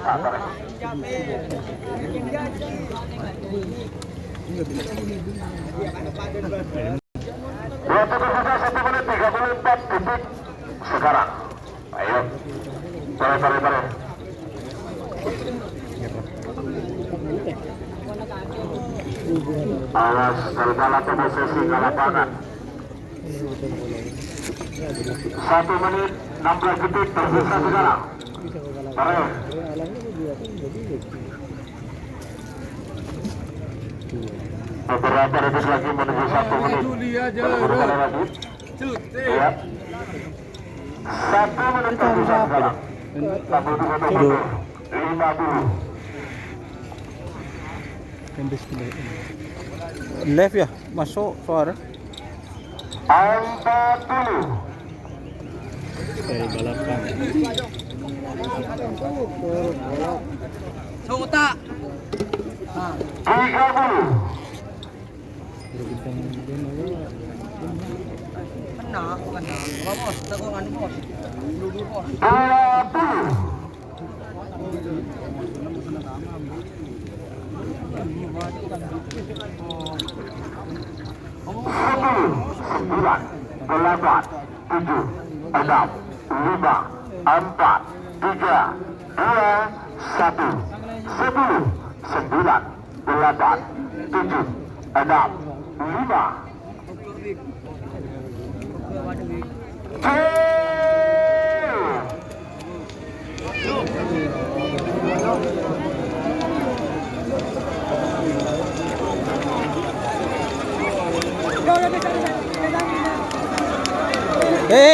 sabar. Waktu tersisa 1 menit 34 detik sekarang. Ayo, pare. Awas segala posisi ke lapangan. 1 menit 16 detik tersisa sekarang. Pare. Beberapa detik lagi menuju 1 menit. Berapa lagi? Ya. 1 menit tersisa sekarang. 50. Left ya, masuk suara. 40. Dari balapan. Sota. 30. Kena. Apa bos? Tegungan bos. Dulu bos. 20. 9, 8, 7, 6, 5, 4, 3, 2, 1. 10, 9, 8, 7, 6, 5.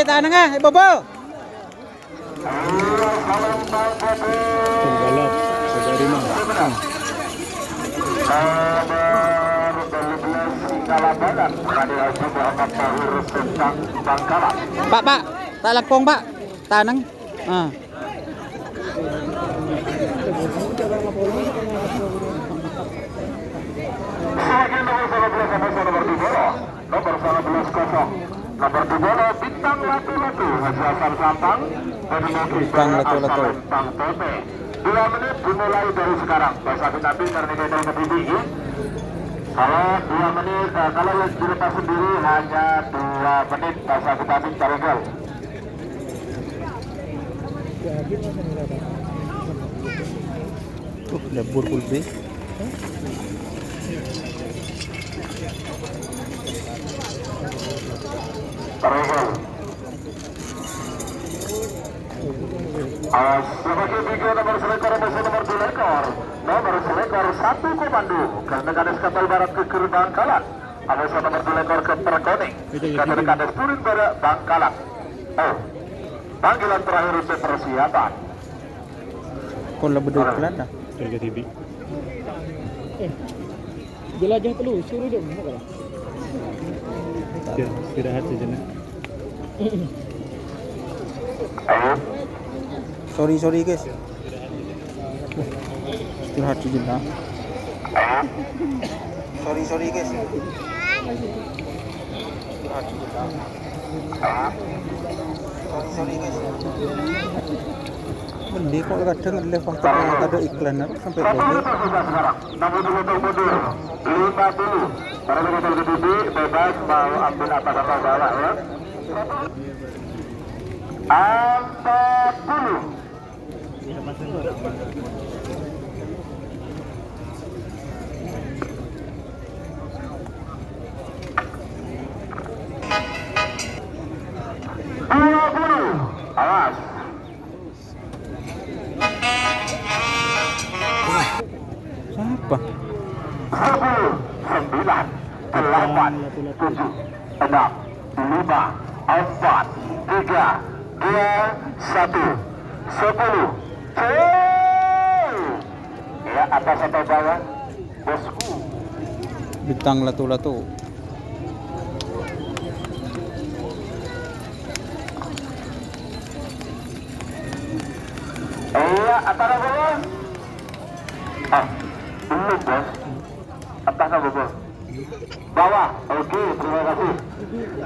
Tahan nga, Bobo. Balap, dari mana? Pak, tak lakong Pak, tanang. Nomor 11-0. Nomor 2 Bintang Latu-Latu Haji Hasan Santang dan Bintang Latu-Latu 2 menit dimulai dari sekarang. Bahasa nanti karena kita ke tinggi. Kalau 2 menit, kalau dilepas sendiri hanya 2 menit. Bahasa kita cari gol. Dapur pulpe. Sebagai video nomor selekor musuh nomor 2 ekor. Nomor selekor 1 komando karena Kades Kapal Barat ke Bangkalan. Musuh nomor 2 ekor ke Perkoning karena Kades turun pada Bangkalan. Panggilan terakhir untuk persiapan. Kon lebih pelan dah. Harga TV. Jelajah telusur dong, mau kalah. Istirahat sejenak. Ayo. Sorry guys. Istirahat sejenak. Sorry guys. Istirahat sejenak. Sorry guys. Mending kok kadang ada iklan sampai boleh. Namun dulu mundur 50. Para betul kedudi bebas mau ambil atas atau bawah ya. 40. Awas. Siapa? 10, 9, 8, 7, 6, 5, 4, 3, 2, 1, 10. Ya, atas atau bawah? Bosku. Bintang Latu-Latu. Iya, atas atau bawah? Belum bos. Atas atau bawah? Bawah. Oke, terima kasih.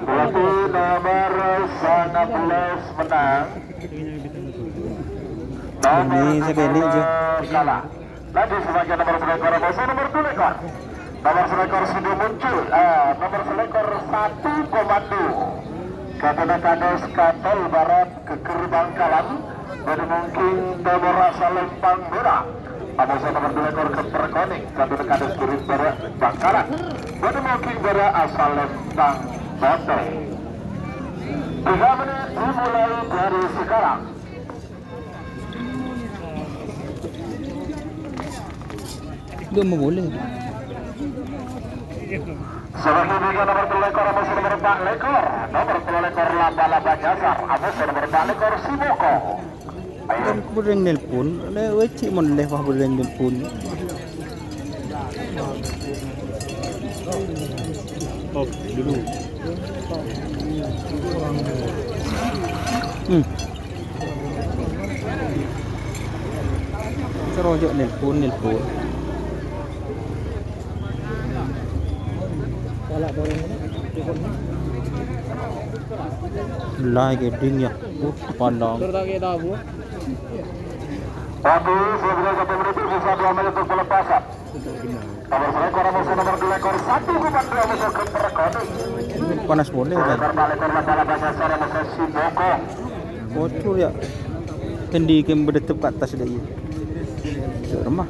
Berarti nomor 19 menang. Ini sekali aja. kalah. Lagi sebagai nomor selekor musuh nomor 2 lekor. Nomor selekor sudah muncul. Nomor selekor 1 komando. Katana Kades Katol Barat ke Bangkalan. Dan mungkin nomor asal Lempang Merah. Musuh nomor 2 lekor ke Perkoning. Katana Kades Kurit Barat Bangkalan. Dan mungkin Barat asal Lempang Bote. 3 menit dimulai dari sekarang. Dia mau boleh. Sebagai biga nomor 2 lekor, musuh nomor 4 lekor. Nomor 2 lekor laba-laba nyasar. Musuh nomor 4 lekor Simoko. Kan boleh nelpon. Ada wajib mau lewat boleh nelpon. Off dulu. Serojok nelpon. Kalau barang mana? Telefonnya. Lah geding ya. Pandang. Terus tak kita tahu. Tapi sebenarnya 1 menit bisa 2 menit untuk pelepasan. Nomor selekor musuh nomor 2 lekor 1 komando musuh ke Perkoning. Panas boleh kan. Lekor laba-laba nyasar musuh Simoko. Bocor ya. Kendi kem berdetep kat atas dah ye. Cak remah.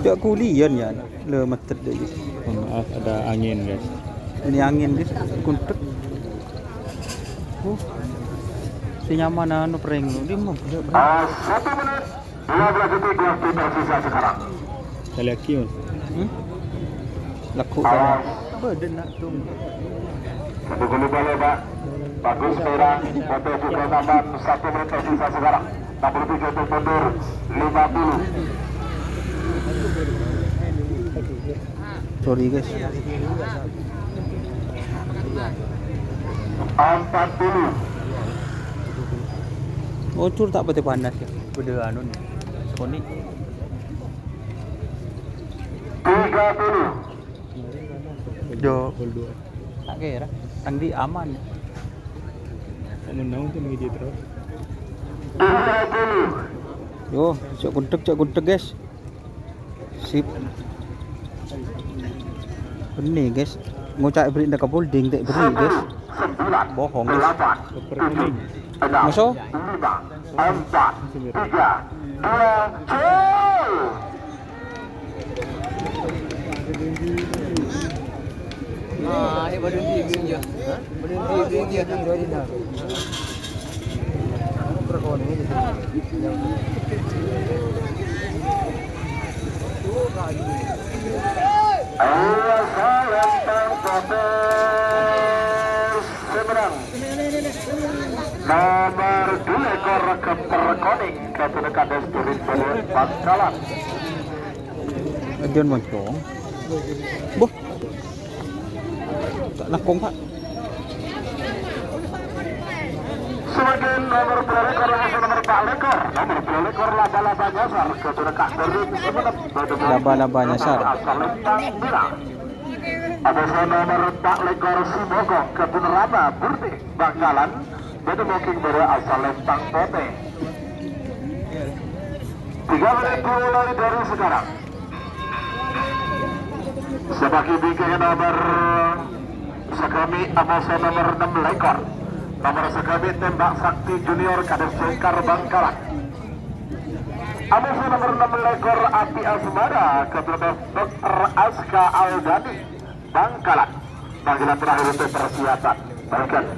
Cak kulian ya. Le meter dah ye. Maaf ada angin guys. Ini angin guys. Kuntek. Senyaman anu pering lu. Dia mau. 1 menit 12 detik waktu tersisa sekarang. Saya laki mas. Laku kan. Badan nak tu. Dulu boleh Pak. Bagus Perak. Foto juga tambahan 1 menit tersisa sekarang. 67 untuk mundur 50. Sorry guys. 40. Bocor tak pati panas ya. Beda anu ni. Sony. 30. Jo. Hold 2. Tak kira. Tang di aman. Tak menang tu lagi dia terus. 30. Yo, cak kuntek guys. Sip. Benih guys. Ngucap beri nak holding tak beri guys. 9. Bohong guys. 8. Perkuning. 6. Masuk? 5. 4. 3. 2. Cul. Berhenti dia. Berhenti dia kan dari dah. Perkoning itu. Nomor 2 ekor ke Perkoning ke Kades Kurit Bangkalan. Ajon moncong. Boh. Tak lakong pak. Sebagai nomor 2 ekor musuh nomor 4 lekor. Nomor 2 ekor laba-laba nyasar ke Kades Kurit Laba-laba nyasar. asal Lempang Merah. Ada nomor 4 lekor Simoko ke Raba Burti Bangkalan. Jadi mungkin asal Lempang Bote. 3 menit dimulai dari sekarang. Sebagai bikin nomor sekami Amoso nomor 6 lekor. Nomor sekami Tembak Sakti Junior Kades Cengkar Bangkalan. Amoso nomor 6 lekor Api Asmara kepada Dr. Aska Aldani Bangkalan. Panggilan terakhir untuk persiapan. Baikkan.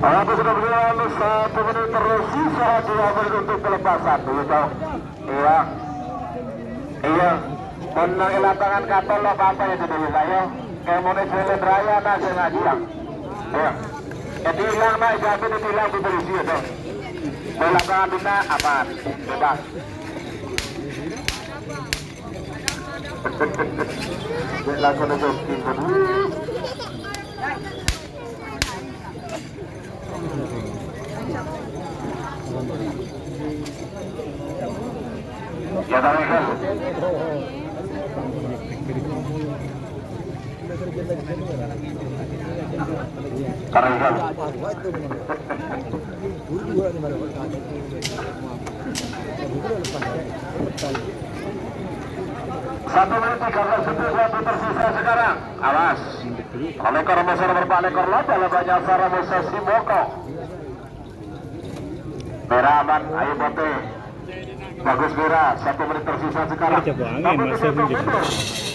Aku sudah berjalan 1 menit tersisa 2 menit untuk pelepasan. Dulu tahu? Iya. Iya. Menang lapangan kapal lo apa ya sudah bisa ya. Kayak mau jalan raya nak sengaja hilang. Ya. Jadi hilang nak jadi hilang di polisi itu. Di lapangan bina aman. Bebas. Lakukan itu. Ya, Karena satu menit 13 detik waktu tersisa sekarang. Awas. Lekor Musa nomor 4 lekor laba labanya Sarah Musa Simoko. Merah aman, ayo bote. Bagus Merah, 1 menit tersisa sekarang. Coba angin, masa bunyi.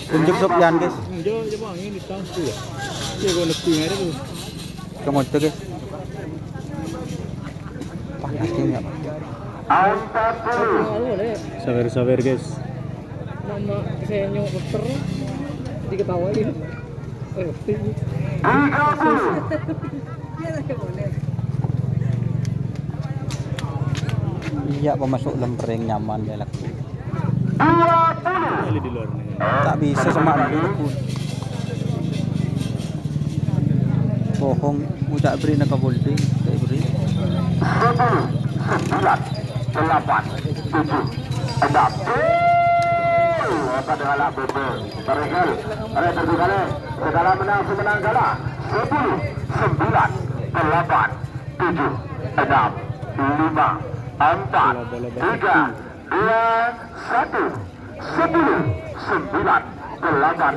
Tunjuk Sofyan guys. Coba angin di tangku ya. Dia gua nepi ada tu. Kamu itu guys. Panas dia. Angkat dulu. Sabar guys. Nama saya nyok dokter diketawain. 30. Iya, pemasuk lemper yang nyaman dia laku. 20. Kali di luar nih. Tak bisa sama dulu. Bohong, mu tak beri nak boleh, tak beri. 10, 9, 8, 7, 6. Apa dengan lah bebe? Terenggal, ada tertinggal. Segala menang semenang kalah. 10, 9, 8, 7, 6, 5, 4, 3, 2, 1. 10, 9, 8.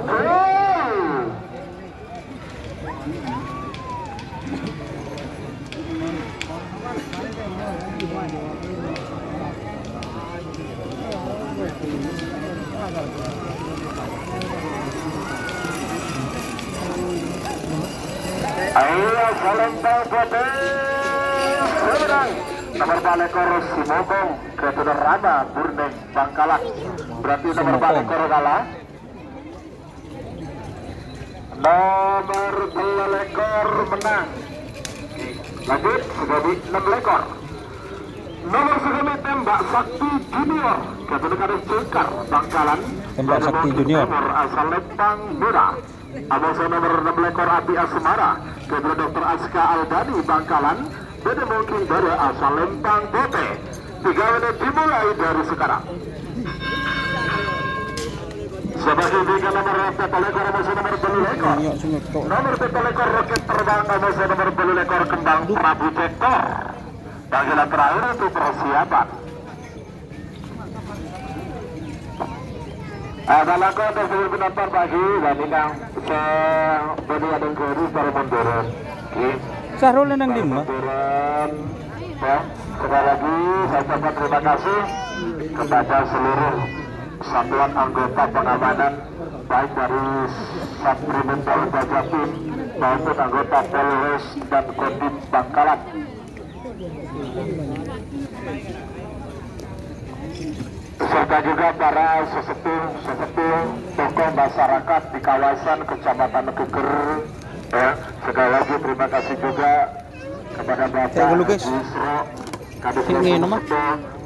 Ayo Salembang Bote semenang nomor balekor Simogong ke Rama Burneng Bangkalan. Berarti nomor balekor kalah. Nomor balekor menang. Lanjut sebagai 6 lekor. Nomor segala tembak Sakti Junior Ketudukan Cekar Bangkalan. Tembak Sakti Junior. Nomor asal Lempang Merah. Abang nomor 6 lekor Abi Asmara Kedua Dr. Aska Aldani Bangkalan. Beda mungkin dari asal Lempang Bote. 3 menit dimulai dari sekarang. Sebagai tiga nomor peta lekor nomor 2 lekor. Nomor peta lekor roket terbang nomor 2 lekor kembang Prabu Cekor. Panggilan terakhir untuk persiapan. Ada langkah untuk seluruh penonton pagi dan inang sebeli adeng keri para munduran. Sahrul nang di mana? Munduran. Ya, sekali lagi saya ucapkan terima kasih kepada seluruh satuan anggota pengamanan baik dari Satrimob Polda Jatim maupun anggota Polres dan Kodim Bangkalan. Serta juga para sesepuh tokoh masyarakat di kawasan Kecamatan Keker. Ya, sekali lagi terima kasih juga kepada Bapak Busro, Kadis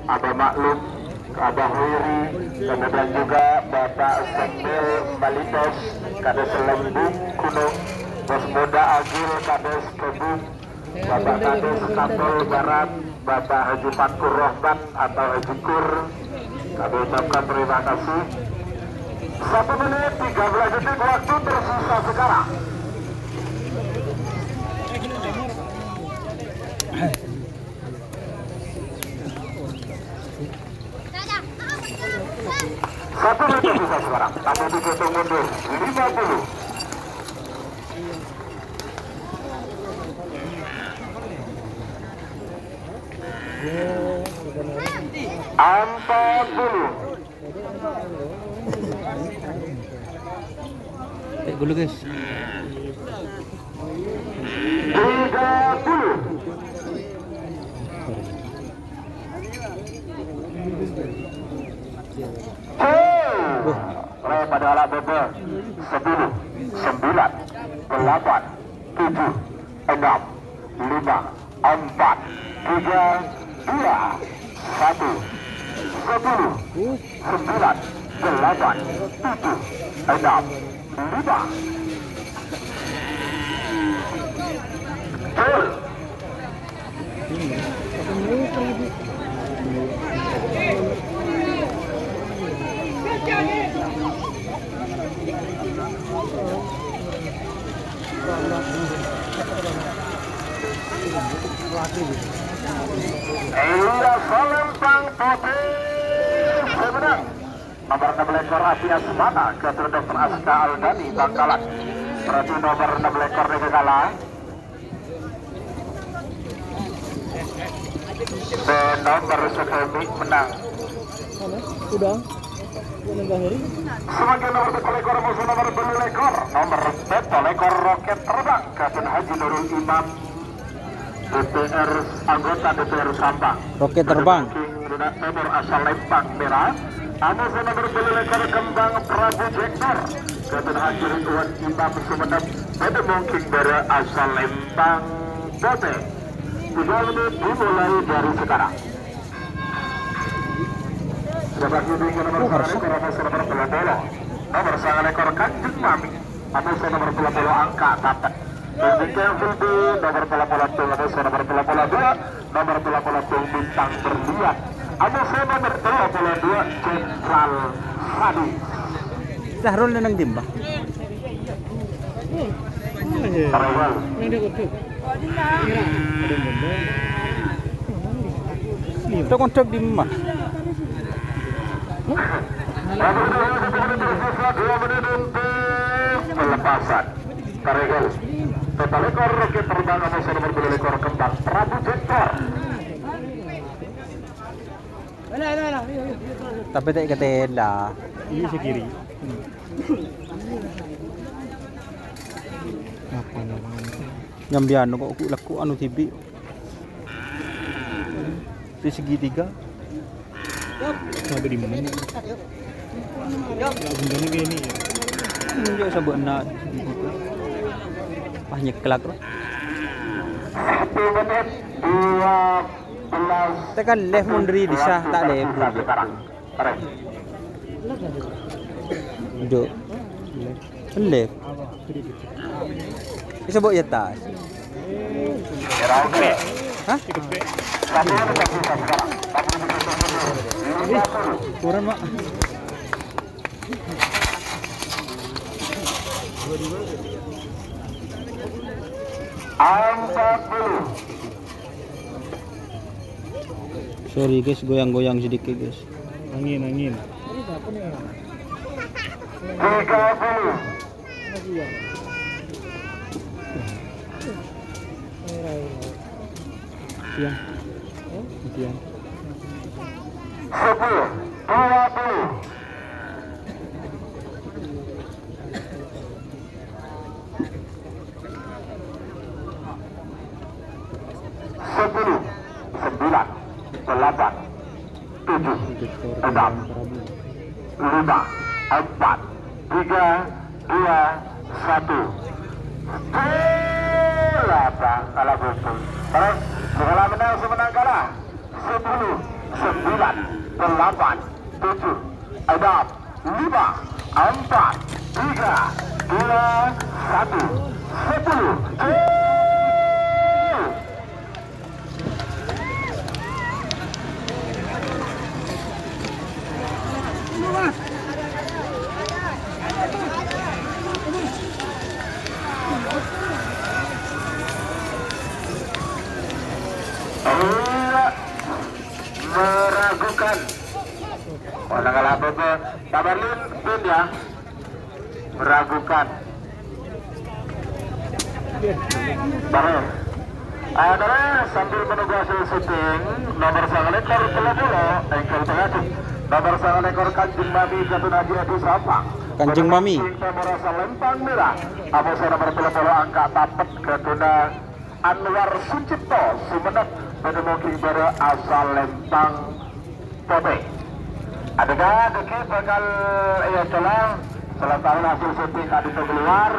Abah Maklum, Abah Wiri, kemudian juga Bapak Sekmil Balitos, Kades Lembung Gunung, Bos Muda Agil, Kades Kebun, Bapak Kades Kapol Barat, Bapak Haji Fatur Rohman atau Haji Kur. Kami ucapkan terima kasih. 1 menit 13 detik waktu tersisa sekarang. Satu menit tersisa sekarang. Tamu dihitung mundur 50. Empat puluh. Dulu guys. 30. Pada alat bebe 10, 9, 8, 7, 6, 5, 4, 3, 2, 1. 10, 9, 8, 7, 6, 5. Elia Salempang Putih semenang nomor 16 ekor Asia Semana ke Dr. Aska Aldani Bangkalan. Berarti nomor 16 ekor Negala. Dan nomor sekali menang. Udah. Udah hari. Sebagai nomor 10 ekor musuh nomor 2 ekor. Nomor 10 ekor roket terbang Kapten Haji Nurul Imam. DPR anggota DPR Sampang. Roket terbang. Timur asal Lempang Merah. Anu nomor 2 ekor kembang Prabu Jektor. Kapten Haji Ridwan Imam Sumeneb. Pada mungkin dari asal Lempang Bote. 3 menit dimulai dari sekarang. Sebagai nomor 1 ekor nomor 20. Nomor 1 ekor Kanjeng Mami. Anu nomor 20 angka Taten. Demikian Fulbi nomor 20 nomor 22 nomor 20 bintang berlian. Anu nomor 22 Jenderal Hadi. Sahrul nang dimba. Terewal. Itu kontak dimba. Pelepasan Karegel total ekor roket terbang nomor 2 ekor kembang Prabu Jektor. Tapi tak ketela. Ini sa kiri. Apa namanya? Yang biano kok laku anu tibi. Di segitiga. Sabi di mana? Sebenarnya kayak ini ya. Enggak sabuk nak. Banyak kelak. 1 menit 12 Tekan left mundri disah tak left. sekarang. Tarik. Duduk. Left. Disebut ya tas. Era oke. Hah? 1 menit sekarang. Kurang mak. Sorry guys, goyang-goyang sedikit guys. Angin. 30. Siang. Siang. 10, 20. Sepuluh, 9, 8, 7, 6, 5, 4, 3, 2, 1. Belakang kalah betul. Terus, segala menang semenang kalah. 10, 9, 8, 7, 6, 5, 4, 3, 2, 1. 10. Meragukan. Kalau apa kabarin pun ya. Meragukan. Baru. Adalah sambil menunggu hasil syuting nomor 1 ekor Pulau engkel pengaduk nomor 1 ekor Kanjeng Mami Kapten Haji Adi Sampang. Kanjeng Mami. Merasa Lempang Merah. Amos nomor Pulau angka tapet Katuna Anwar Sucipto Sumeneb menemukan pada asal Lempang Pote. Adakah Deki bakal setelah tahun hasil syuting tadi keluar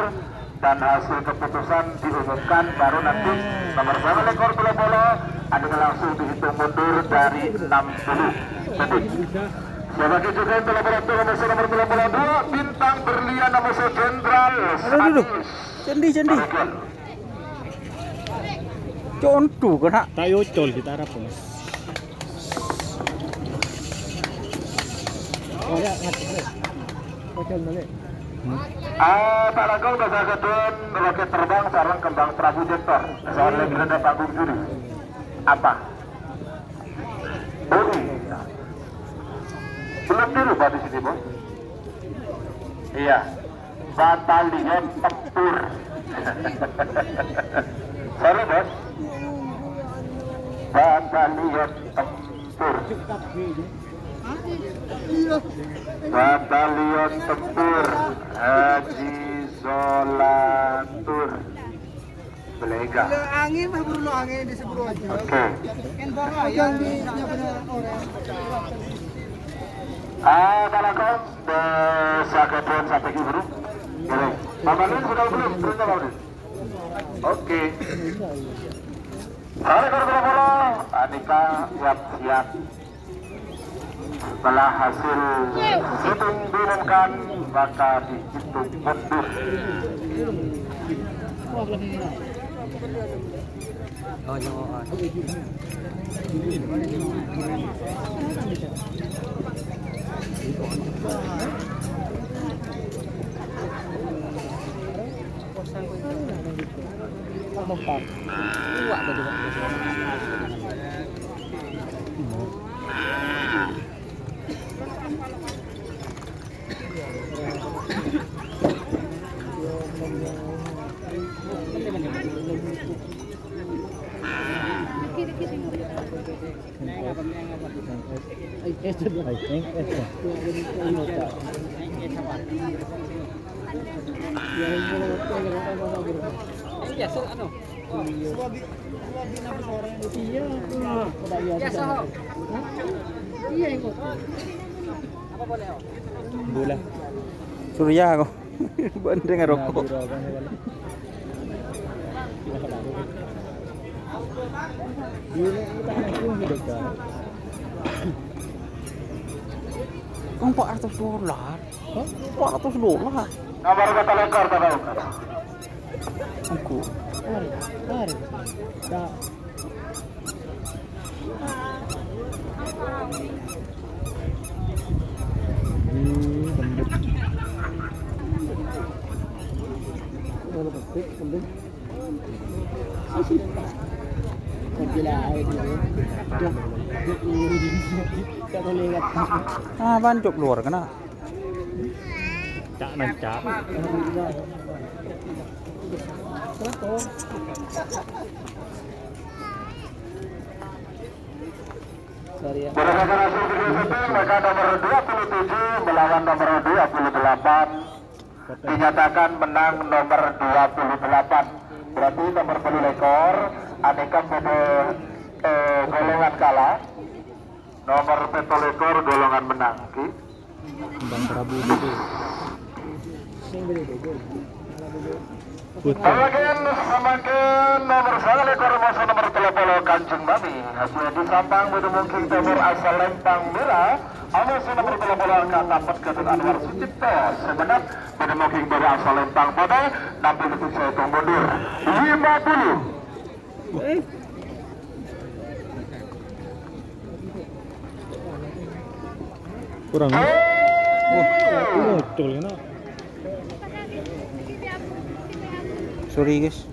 dan hasil keputusan diumumkan baru nanti nomor 1 ekor Pulau adalah langsung dihitung mundur dari 60 detik. Sebagai juga yang telah berlaku nomor 2 bintang berlian nomor Jenderal Aduh. Cendi. Contoh kena. Tayo col kita harap po. Oh ya, ngat. Kocol balik. Pak Langkong udah sagetun roket terbang sarang kembang Prabu Jektor. Soal lagi ada panggung juri. Apa? Bodi. Belum dirubah di sini, Bos. Iya. Batalion tempur. Sorry, Bos. Batalion tempur. Batalion tempur Haji Zolatur Belega. Angin mah perlu angin di sebelah aja. Oke. Kan baru yang benar orang. Kalakon Sakatuan strategi bro. Boleh. Bapak sudah belum? Perintah Bapak. Oke. Sore bola. Anika siap-siap. Setelah hasil hitung diumumkan maka dihitung mundur. Oh, jangan. Bola. Surya kok. Bandeng ngerokok. Kang $400. $400. Nomor kata lekor tahu. Aku. Ban chụp luar kena. Cak nan cak. Berdasarkan hasil video syuting, maka nomor 27 melawan nomor 28 dinyatakan menang nomor 28. Berarti nomor beli lekor aneka pada golongan kalah, nomor peto lekor golongan menang. Bang Prabu itu. Semakin nomor 1 lekor masa nomor 30 Kanjeng Babi hasilnya di Sampang Budu Mungking Timur asal Lempang Merah. Amasi nomor 30 Katapat Gatot Anwar Sucipto sebenarnya Budu Mungking Timur asal Lempang pada 60 detik saya hitung mundur 50. Kurang. Oh, betul ya nak. Sorry guys.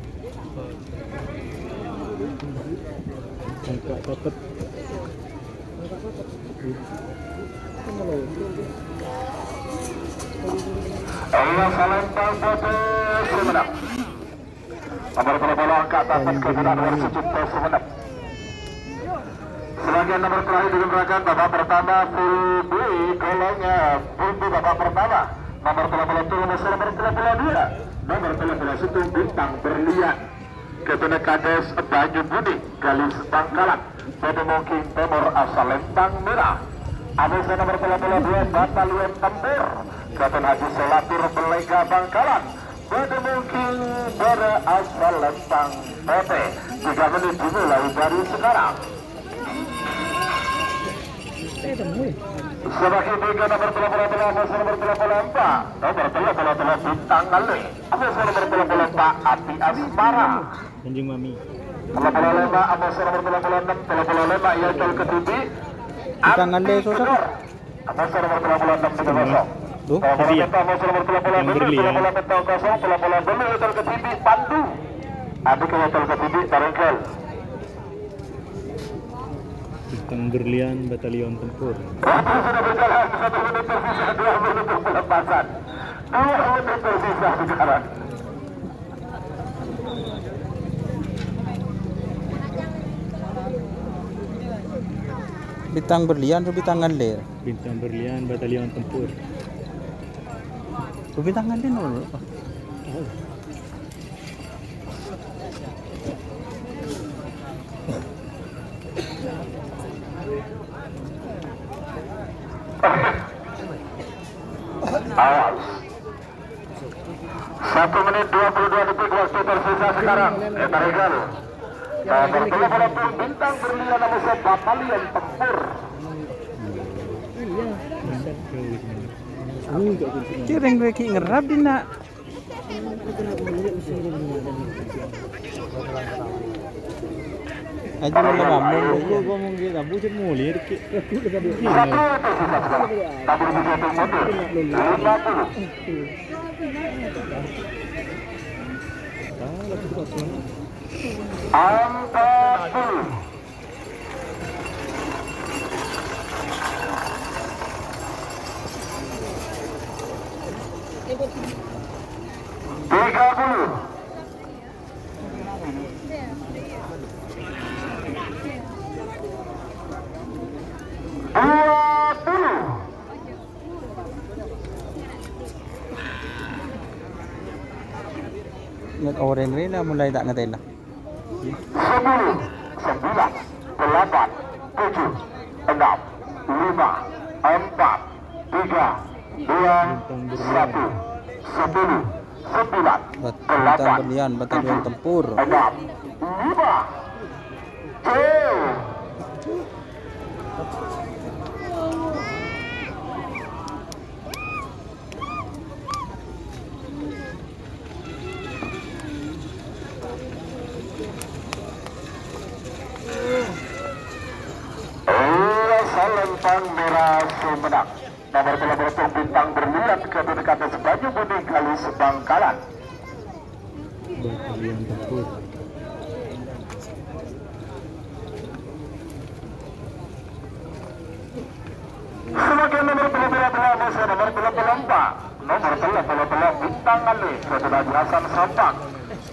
Angkat dapat. Allah Salempang Bote Sumenep. Nomor 30 angkat dapat Gatot Anwar Sucipto Sumenep. Sebagian nomor terakhir digunakan babak pertama full B golongnya full B babak pertama nomor 30 musuh nomor 32 nomor 31 Bintang Berlian Ketune Kades Banyu Budi Galis Bangkalan Bodo Mungking Timur asal Lempang Merah. Amisi nomor 32 Batalion Tempur Ketune Haji Zolatur Belega Bangkalan Bodo Mungking Bode asal Lempang Bote. 3 menit dimulai dari sekarang. Sebagai tiga nomor 30 musuh nomor 34 nomor 30 Bintang Ngali musuh nomor 34 Api Asmara Anjing Mami. 35 musuh nomor 36 35 Yajol Ketubi Bintang Ngali susah. musuh nomor 36 tidak kosong Tuh, Bola Iya. betah masuk nomor bola Yang berlian. bola betah kosong, bola dulu hotel ke TV Pandu. Adik ke hotel ke TV Barengkel. Bintang Berlian Batalion Tempur. Waktu sudah berjalan 1 menit tersisa 2 menit untuk pelepasan. 2 menit tersisa sekarang. Bintang Berlian atau Bintang Ngalir? Bintang Berlian Batalion Tempur. Bintang Ngalir dulu. Oh. Awas. 1 menit 22 detik waktu tersisa sekarang. Eta Regal. Bola pun Bintang Berlian nomor 1 Batalion Tempur. Kireng reki ngerap di nak. Aja lo ngomong Gua ngomong gitu, kamu cek mulai dikit. Satu tersisa sekarang. Tak berbuka mundur. 40. 40. Tiga puluh. Ingat orang ini lah mulai tak ngatain lah. 10, 9, 8, 7, 6, 5, 4, 3, 2, 1, 10, 9, Bintang Berlian Batalion Tempur. 6, 5, Salempang Merah Sumedang. Nomor bola beruntung Bintang Berlian ke dekatnya Sebanyu Budi Galus Bangkalan. Batalion Tempur. Semakin nomor bola musuh nomor bola 4. Nomor bola Bintang Ali kepada Hasan Sampang.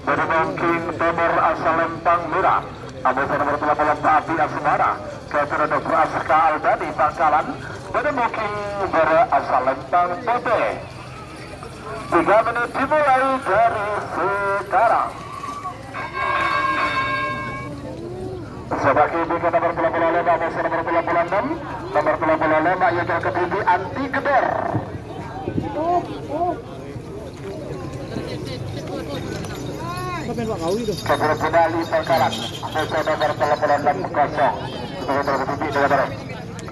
Dari King Timur Salempang Merah. Amusa nomor bola Api Asmara kepada Dr. Aska Aldani Bangkalan. Pada King Bara Salempang Putih. 3 menit dimulai dari sekarang. Sebagai bikin nomor bola 5, musuh nomor bola 6. Nomor bola 5 yaitu ketinggi anti geder. Kepada Penali Bangkalan. Musuh nomor bola 6 kosong. Untuk terketinggi dengan baik.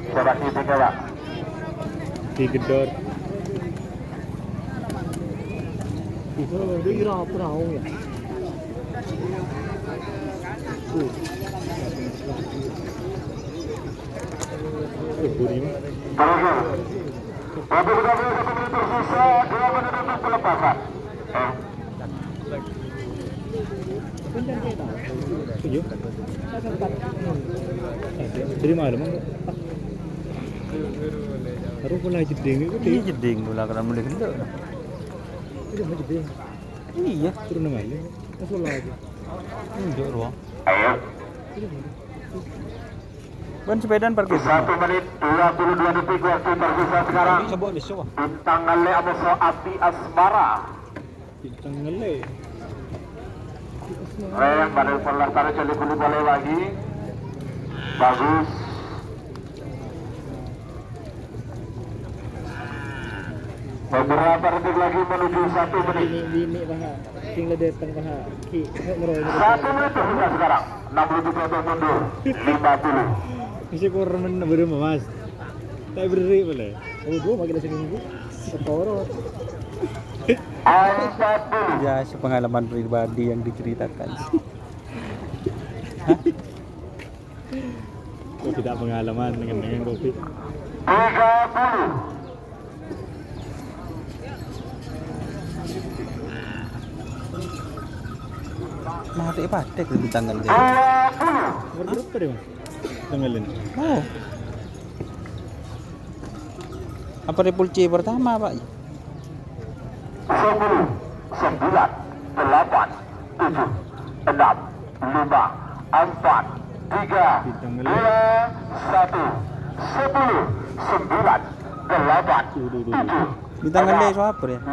Sebagai bikin Pak. Di Gedor. Itu dia kira perahu ya. Burima. Terakhir. Waktu sudah 1 menit tersisa, 2 menit untuk pelepasan. Tujuh. Dari malam enggak? Harus pula jeding itu Ini jeding pula karena mulai gendut. Itu mah jeding. Iya, Turun malam. Masuk lagi. tunjuk ruang. Ayo. Ban sepedaan parkir. 1 menit 22 detik waktu tersisa sekarang. Coba besok. Bintang Ngale Amuso Api Asmara. Bintang ngele. Rem pada pola tarik jadi kulit boleh lagi. Bagus. Beberapa detik lagi menuju 1 menit. Ini paha. Tinggal datang paha. Ki ngeroy. 1 menit tersisa sekarang. 60 detik mundur. 50. Bisa kurang berapa mas? Tak beri boleh. Oh, gua makin seminggu. Ketoro. 40. Ya, pengalaman pribadi yang diceritakan. Kau tidak pengalaman dengan kopi. 30. Mati patek lebih tanggal dia. 20. Berapa deh mas? Tanggalin. Oh. Apa repulci pertama, Pak? 10, 9, 8, 7, 6, 5, 4, 3, 2, 1, 10, 9, 8, 7, Di tangan dia siapa ya? 5,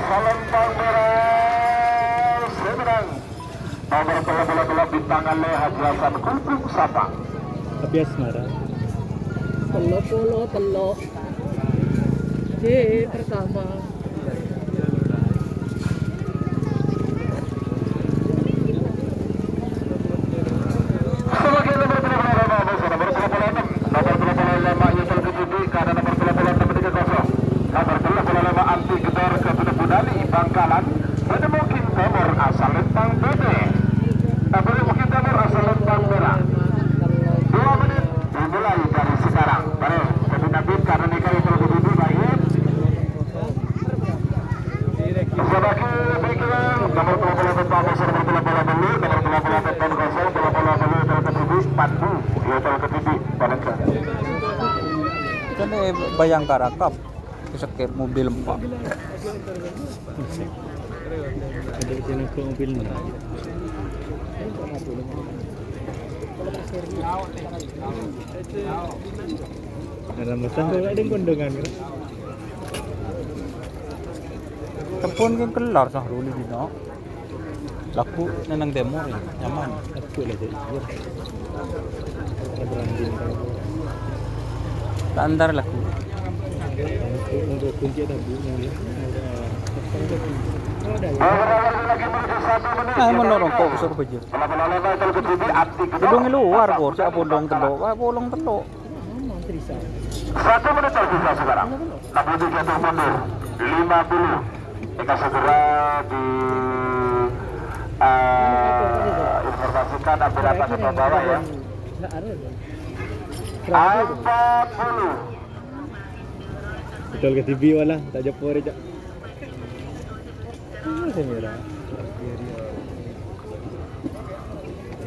Salempang merah seberang nomor bola di tangan Haji Hasan Kumpul Sapa. Tapi asmara. Telo. C pertama. Sebagai nomor 36 nomor 35 Yusuf Kejudi karena nomor 38 nomor 35 Anti Gedor ke Budak Budali Bangkalan pada mungkin Timur asal Lempang BD pada mungkin Timur asal Lempang Merah 2 menit dimulai dari sekarang baru jadi Nabi karena nikah Yusuf Kejudi baik sebagai pikiran nomor 38 pasar nomor 38 nomor 38 ton kosong 38 ton Kejudi Pandu Yusuf Kejudi pada ke Kan Bayangkara Cup. Sakit mobil 4. Ada sini ke mobil ni. Ada masalah kalau ada kondongan kan? Tepun kan kelar sah dulu di no. Laku nenang demo ya, nyaman. Aku lah jadi. Ada rambut. Antar laku. Untuk kunci tadi yang Nah, menorong kok besar baju. Gedung luar kok, saya bolong telok. Wah, bolong telok. 1 menit tersisa sekarang 67 jatuh mundur 50 kita segera di informasikan update atas atau bawah ya 40 betul ke TV wala, tak jumpa dia jak. Saya merah.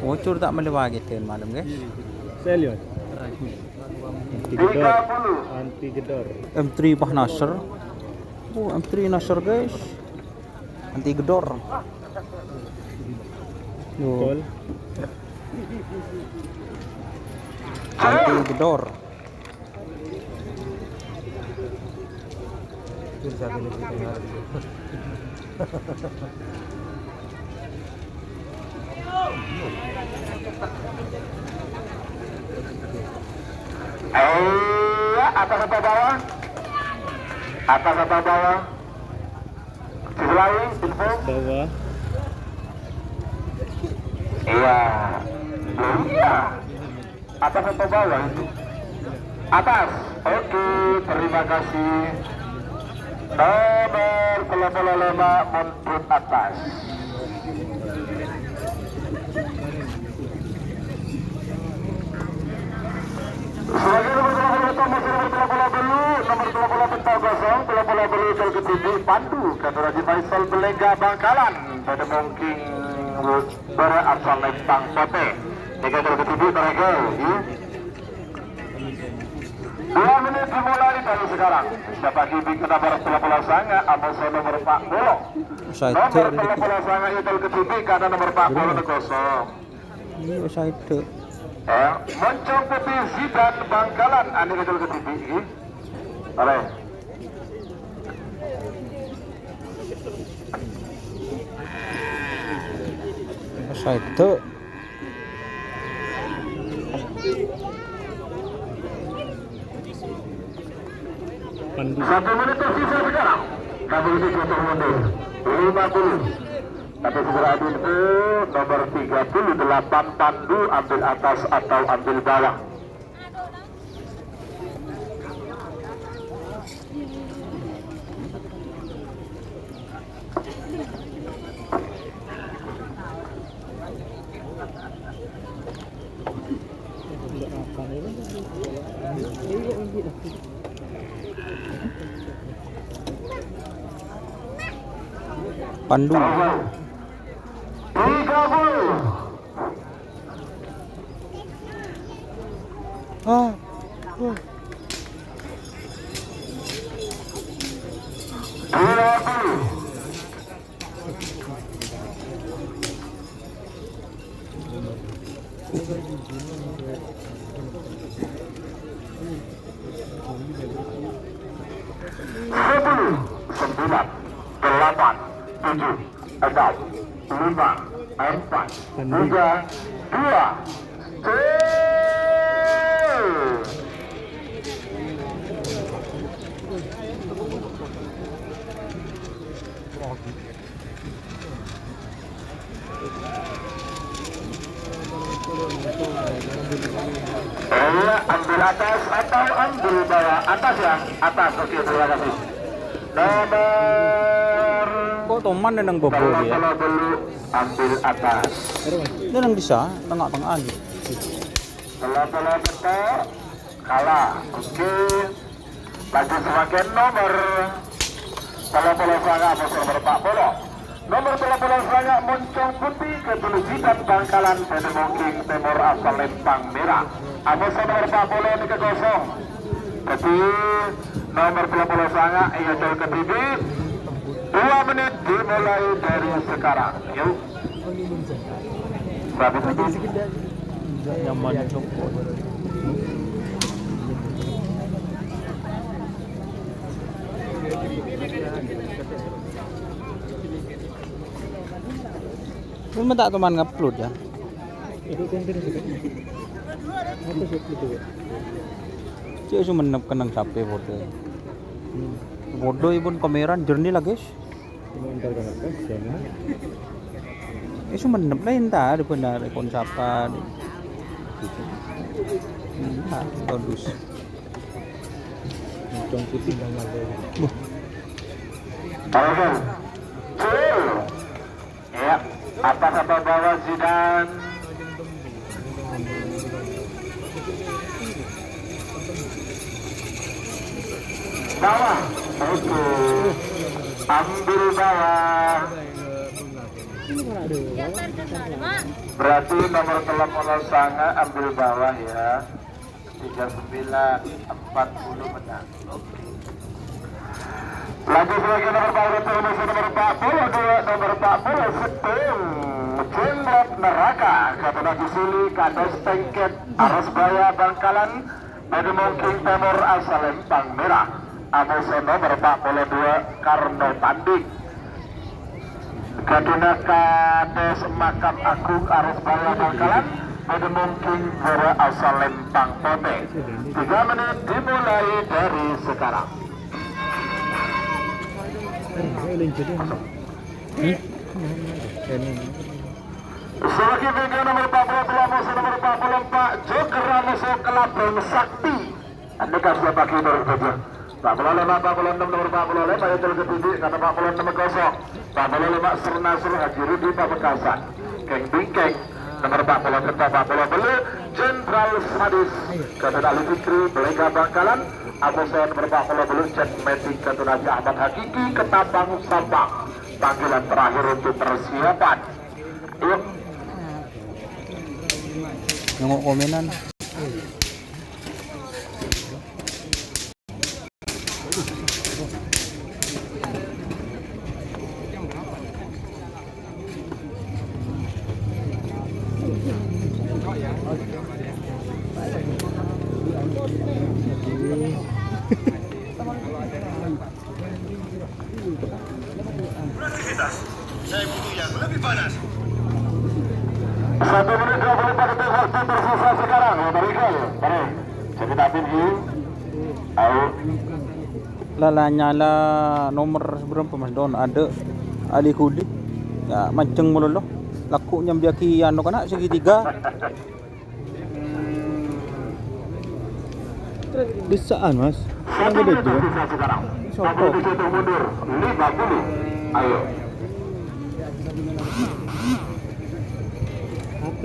Bocor tak melewati malam guys. Saya lihat. Anti gedor. M3 Bah Nasr. Oh, M3 Nasr guys. Anti gedor. Gol. Anti gedor. Atas atau bawah? Atas atau bawah? Sisi lain, info? Bawah. Iya. Iya. Atas atau bawah itu? Atas. Oke, terima kasih. Nomor 35 mundur atas. Sebagai nomor 38 masih nomor 38 kosong, bola belu ke TV Pandu, Kata Raji Faisal Belega Bangkalan, pada mungkin berasal Lempang Sote. Jika ke TV mereka, 2 menit dimulai dari sekarang. Siapa kini kita bola sanga, Amoso nomor 40. Nomor bola sanga itu ke TV karena nomor 40 kosong. Ini saya itu. Mencokupi Zidan Bangkalan ane ke TV. Oleh. Saya itu. Pandu. 1 menit tersisa sekarang. Kami ini jatuh mundur 50. Tapi segera itu nomor 38 Pandu ambil atas atau ambil bawah. Pandu. 30. Ah. 20. Sepuluh, 9, 8, 7, 6, 5, 4, 3, 2, ambil atas atau ambil bawah? Atas ya, atas. Oke, terima kasih. Nomor Kok teman nang bobo dia? kalau dulu ambil atas. Dia nang bisa tengah-tengah aja. Kalau betul kalah. Oke. Lagi semakin nomor kalau sangat nomor 40. Nomor 40 sangat Moncong Putih Ketulujikan Bangkalan Pedemongking Timur asal Lempang Merah. Amusa nomor 40 ini ke kosong. Jadi nomor 40 sangat ia jauh ke bibit. 2 menit dimulai dari sekarang. Yuk. Berapa menit? Nyaman cokot. Belum tak teman ngupload ya. Itu konten juga. Apa sih itu? Cik cuma kenang sampai foto. Foto ibun kamera jernih lah guys. Cuma entar kan apa? Sana. Itu menep lah entah ada benar ikon siapa. Nah, bagus. Moncong Putih Bangkalan. Oke. Ya, atas atau bawah Zidan. Bawah. Oke. Ambil bawah. Berarti nomor telepon sangat ambil bawah ya. 3940 menang. Oke. Lagi sebagai nomor 40 nomor 42 nomor 40 Setung Jenglot Neraka Kata Nagi Suli Kados Tengket Aras Baya Bangkalan Pedemongking Timur asal Lempang Merah. Amusa nomor 42 Karno Pandik Kaduna Kados Makam Agung Aras Baya Bangkalan Pedemongking Timur asal Lempang Pote. 3 menit dimulai dari sekarang. Sebagai video nomor 42 musuh nomor 44 Joker musuh Kelabang Sakti. Anda kasih pakai nomor 7 45 46 nomor 45 Bayu Tel Ketidi kata 46 kosong 45 Serna Suruh Haji Rudi Pamekasan Keng Bingkeng nomor 40 Kerta 40 Belu Jenderal Sadis kata Ali Fikri Belega Bangkalan Amusa nomor 40 Belu Cek Metik kata Nabi Ahmad Hakiki Ketapang Sampang. Panggilan terakhir untuk persiapan. Yuk. Nengok komenan. Saya butuh yang lebih panas. 1 menit 24 detik waktu tersisa sekarang. Berikan. Mari. Kita tinggi. Ayo. Lala nyala nomor berapa mas Don ada Ali Kudi ya mancing mulu loh laku nyambiaki anu kana segitiga desaan mas yang gede juga Sopo mundur 50. Ayo.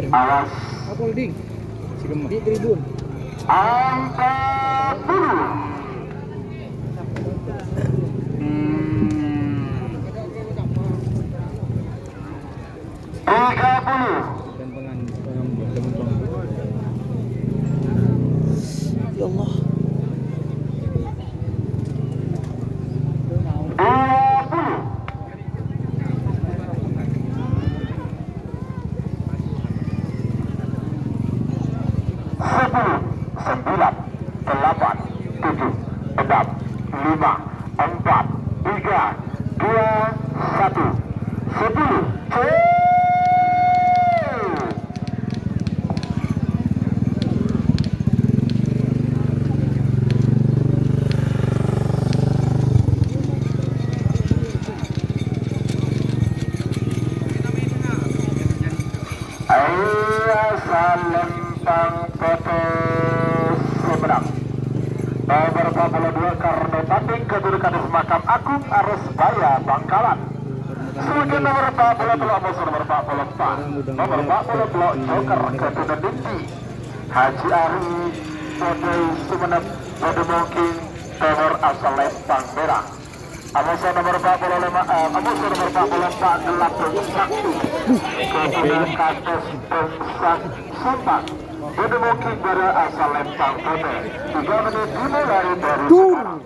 Awas. Apa holding? Si Gemma. Di Tribun. angka 10. Dan pengambut teman-teman. Ya Allah. 42 Karno Tanding Kedudukan Makam Agung Arusbaya Bangkalan. Sebagai nomor 40 telok musuh nomor 44. Nomor 40 telok Joker Kedudukan Dinti Haji Ari Bodai Sumenep Bodai Mungkin nomor asal Lempang Merah. Amusa nomor 45 Amusa nomor 44 Gelapung Sakti Kedudukan Kados Bengsak Sumpah Bodai Mungkin dari asal Lempang Bodai. 3 menit dimulai dari sekarang.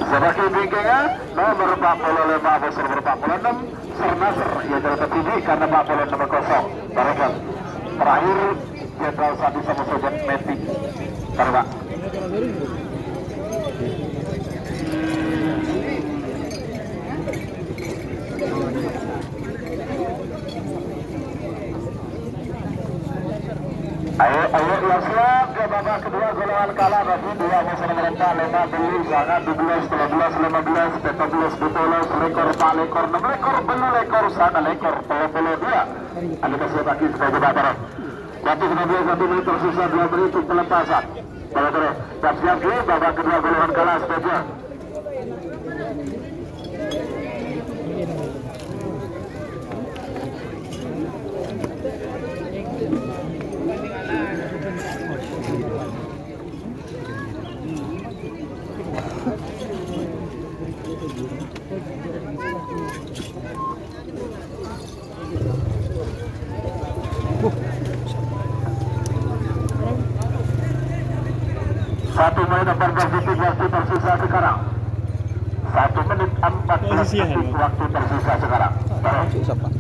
Sebagai bingkingnya nomor 45 Amusa nomor 46 Sernasr ia jadi tertinggi karena 46 nomor 0 Barakat. Terakhir Jenderal Sadi sama Sobat Metik. Pak. Ayo yang siap ke babak kedua golongan kalah bagi dua musuh nomor 4 lema beli sangat 12 13 15 14 12 lekor 4 lekor 6 lekor belu lekor sana lekor 22 ada kasih bagi sebagai babaran waktu 19 1 menit tersisa 2 menit untuk pelepasan kalau terus siap ke babak kedua golongan kalah saja. Satu menit 14 detik waktu tersisa sekarang. 1 menit 14 detik waktu tersisa sekarang. Siapa?